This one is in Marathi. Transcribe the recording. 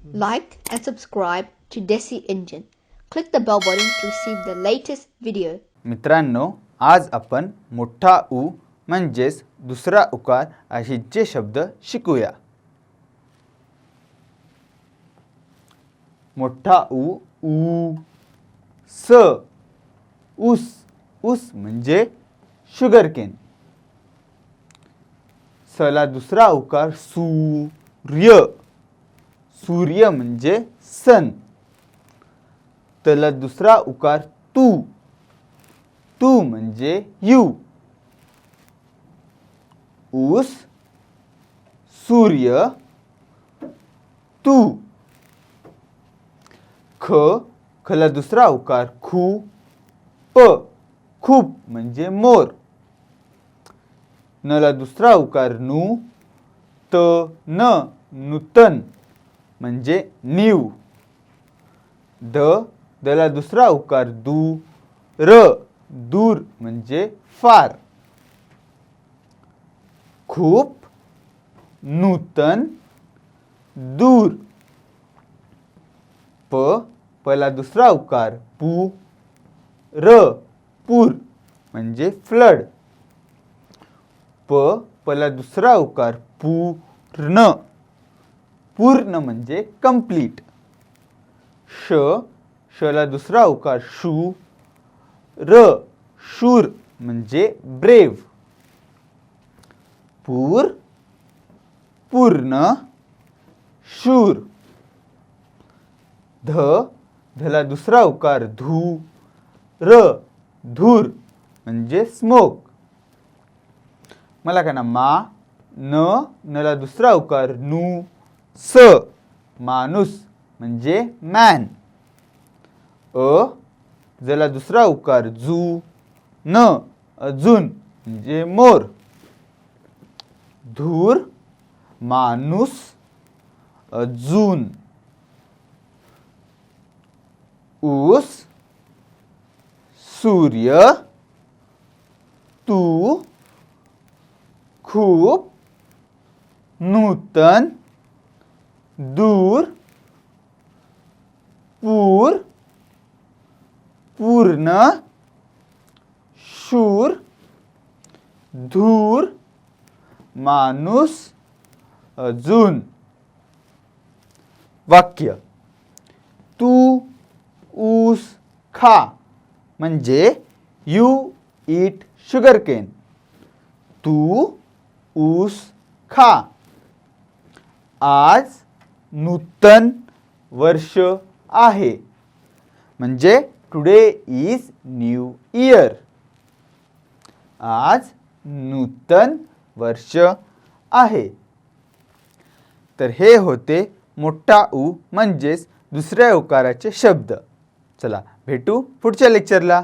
Like and subscribe to Desi Engine. Click the bell button to receive the latest video. मित्रांनो, आज आपण मोठा उ म्हणजेच दुसरा उकार अशीचे शब्द शिकूया. मोठा उ ऊ, स ऊस, ऊस म्हणजे शुगर केन. सला दुसरा उकार सूर्य, सूर्य म्हणजे सन. तला दुसरा उकार तू, तू म्हणजे यू. ऊस, सूर्य, तू. ख, खला दुसरा उकार खू, प, खूप म्हणजे मोर. नला दुसरा उकार नू, त, न, नूतन म्हणजे न्यू. द, दला दुसरा उकार दू, र, दूर म्हणजे फार. खूप, नूतन, दूर. प, पला दुसरा उकार पू, र, पूर म्हणजे फ्लड. प, पला दुसरा उकार पूर्ण, पूर्ण म्हणजे कंप्लीट. श, शला दुसरा उकार शू, र, शूर म्हणजे ब्रेव. पूर, पूर्ण, शूर. ध, धला दुसरा उकार धू, र, धूर म्हणजे स्मोक. मला का ना मा, न, नला दुसरा उकार नू, स, माणूस म्हणजे मॅन. अ, जला दुसरा उकार जू, न, अजून म्हणजे मोर. धूर, माणूस, अजून. ऊस, सूर्य, तू, खूप, नूतन, दूर, पूर, पूर्ण, शूर, धूर, माणूस, अजून. वाक्य. तू ऊस खा म्हणजे यू ईट शुगर केन. तू ऊस खा. आज नूतन वर्ष आहे म्हणजे टुडे इज न्यू इयर. आज नूतन वर्ष आहे. तर हे होते मोठा उ म्हणजेच दुसऱ्या उकाराचे शब्द. चला भेटू पुढच्या लेक्चरला.